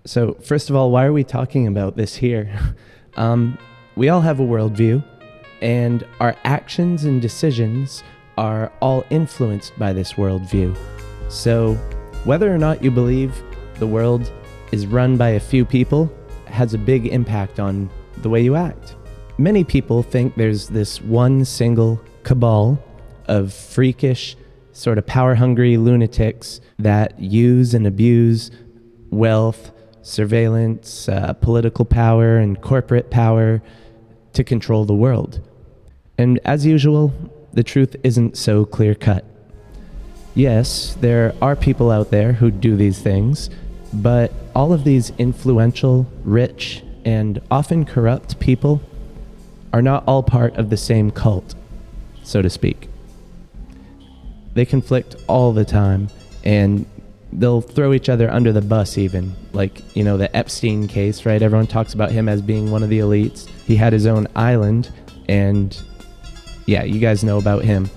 So, first of all, why are we talking about this here? We all have a worldview, and our actions and decisions are all influenced by this worldview. So, whether or not you believe the world is run by a few people has a big impact on the way you act. Many people think there's this one single cabal of freakish, sort of power-hungry lunatics that use and abuse wealth, surveillance, political power, and corporate power to control the world. And as usual, the truth isn't so clear-cut. Yes, there are people out there who do these things, but all of these influential, rich, and often corrupt people are not all part of the same cult, so to speak. They conflict all the time, and they'll throw each other under the bus even. Like, the Epstein case, right? Everyone talks about him as being one of the elites. He had his own island, and yeah, you guys know about him.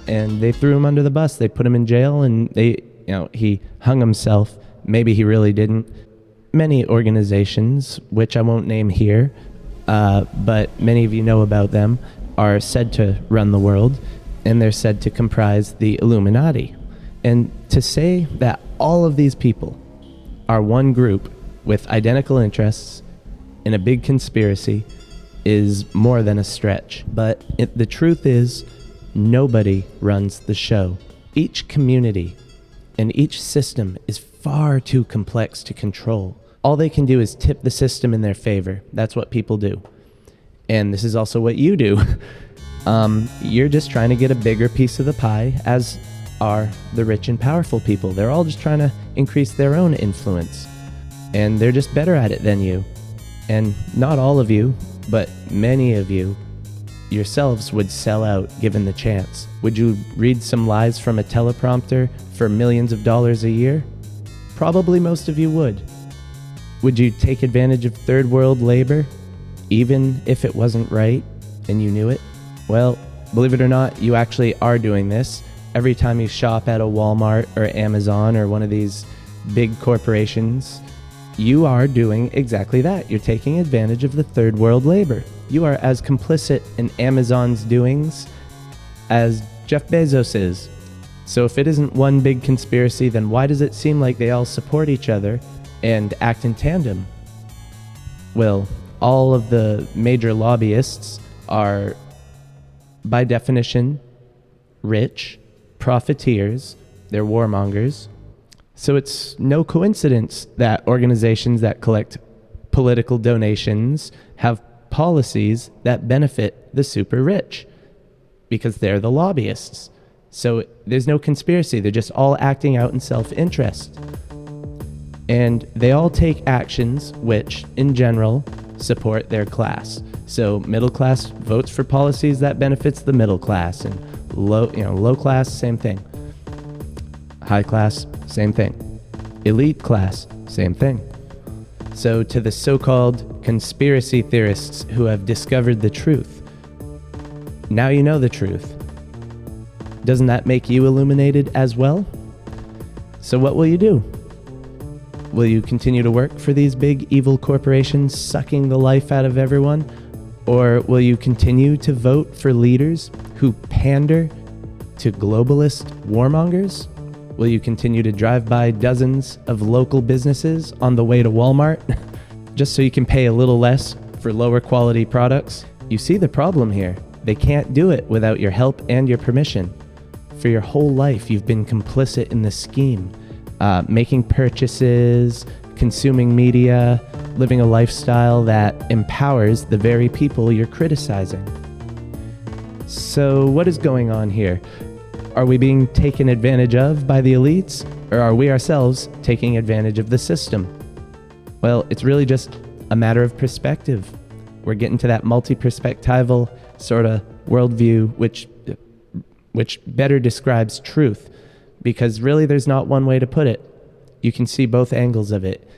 And they threw him under the bus. They put him in jail, and he hung himself. Maybe he really didn't. Many organizations, which I won't name here, but many of you know about them, are said to run the world, and they're said to comprise the Illuminati. And to say that all of these people are one group with identical interests in a big conspiracy is more than a stretch. But the truth is, nobody runs the show. Each community and each system is far too complex to control. All they can do is tip the system in their favor. That's what people do. And this is also what you do. You're just trying to get a bigger piece of the pie, as are the rich and powerful people. They're all just trying to increase their own influence. And they're just better at it than you. And not all of you, but many of you yourselves would sell out given the chance. Would you read some lies from a teleprompter for millions of dollars a year? Probably most of you would. Would you take advantage of third world labor, even if it wasn't right and you knew it? Well, believe it or not, you actually are doing this. Every time you shop at a Walmart or Amazon or one of these big corporations, you are doing exactly that. You're taking advantage of the third world labor. You are as complicit in Amazon's doings as Jeff Bezos is. So if it isn't one big conspiracy, then why does it seem like they all support each other and act in tandem? Well, all of the major lobbyists are, by definition, rich, profiteers, they're warmongers. So it's no coincidence that organizations that collect political donations have policies that benefit the super rich, because they're the lobbyists. So there's no conspiracy. They're just all acting out in self-interest. And they all take actions which, in general, support their class. So middle class votes for policies that benefits the middle class, and low class, same thing. High class, same thing. Elite class, same thing. So to the so-called conspiracy theorists who have discovered the truth, now you know the truth. Doesn't that make you illuminated as well? So what will you do? Will you continue to work for these big evil corporations sucking the life out of everyone? Or will you continue to vote for leaders who pander to globalist warmongers? Will you continue to drive by dozens of local businesses on the way to Walmart just so you can pay a little less for lower quality products? You see the problem here. They can't do it without your help and your permission. For your whole life, you've been complicit in the scheme, making purchases, consuming media, living a lifestyle that empowers the very people you're criticizing. So what is going on here? Are we being taken advantage of by the elites, or are we ourselves taking advantage of the system? Well, it's really just a matter of perspective. We're getting to that multi-perspectival sort of worldview, which better describes truth, because really there's not one way to put it. You can see both angles of it.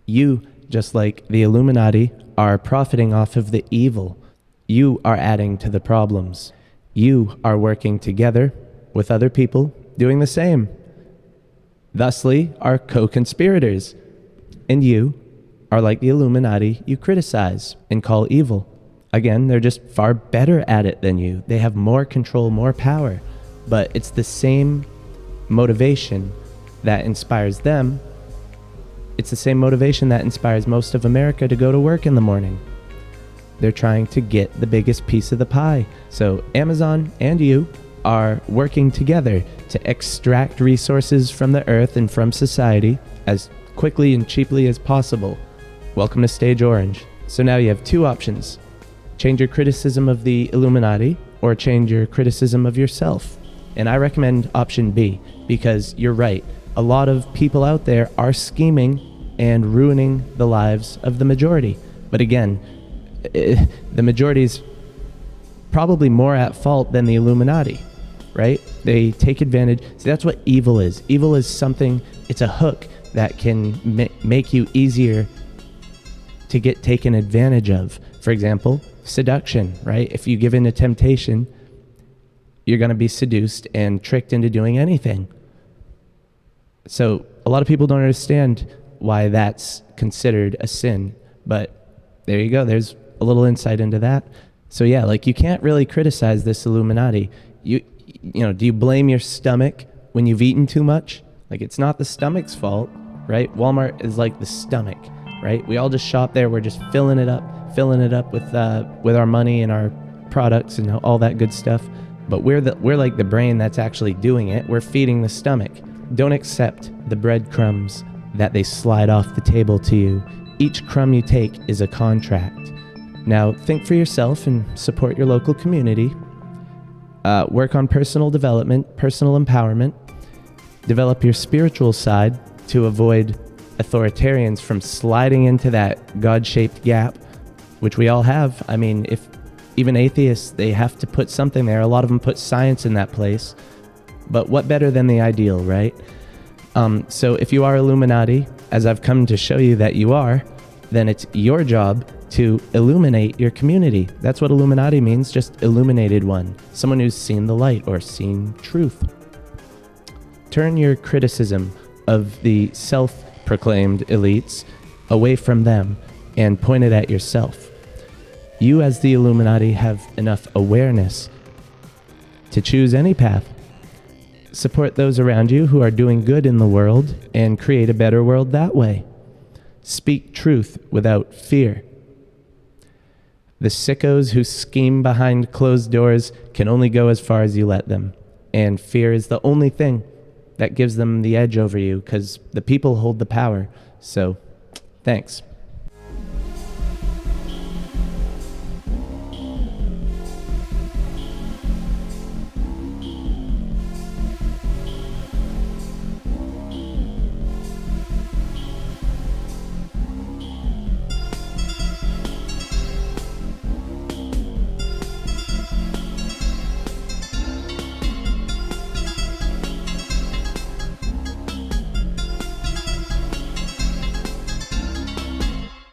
You, just like the Illuminati, are profiting off of the evil. You are adding to the problems. You are working together with other people doing the same. Thusly, are co-conspirators. and you are like the Illuminati you criticize and call evil. Again, they're just far better at it than you. They have more control, more power, but it's the same motivation that inspires them. It's the same motivation that inspires most of America to go to work in the morning. They're trying to get the biggest piece of the pie. So Amazon and you are working together to extract resources from the earth and from society as quickly and cheaply as possible. Welcome to Stage Orange. So now you have two options. Change your criticism of the Illuminati or change your criticism of yourself. And I recommend option B because you're right. A lot of people out there are scheming and ruining the lives of the majority. But again, the majority is probably more at fault than the Illuminati, right? They take advantage. See, that's what evil is. Evil is something, it's a hook that can make you easier to get taken advantage of. For example, seduction, right? If you give in to temptation, you're going to be seduced and tricked into doing anything. So a lot of people don't understand why that's considered a sin, but there you go. There's a little insight into that. So yeah, like you can't really criticize this Illuminati. You know, do you blame your stomach when you've eaten too much? Like it's not the stomach's fault, right? Walmart is like the stomach, right? We all just shop there. We're just filling it up with our money and our products and all that good stuff. But we're like the brain that's actually doing it. We're feeding the stomach. Don't accept the breadcrumbs that they slide off the table to you. Each crumb you take is a contract. Now, think for yourself and support your local community. Work on personal development, personal empowerment. Develop your spiritual side to avoid authoritarians from sliding into that God-shaped gap, which we all have. I mean, if even atheists, they have to put something there. A lot of them put science in that place. But what better than the ideal, right? So if you are Illuminati, as I've come to show you that you are, then it's your job to illuminate your community. That's what Illuminati means, just illuminated one. Someone who's seen the light or seen truth. Turn your criticism of the self-proclaimed elites away from them and point it at yourself. You as the Illuminati have enough awareness to choose any path. Support those around you who are doing good in the world and create a better world that way. Speak truth without fear. The sickos who scheme behind closed doors can only go as far as you let them. And fear is the only thing that gives them the edge over you because the people hold the power. So, thanks.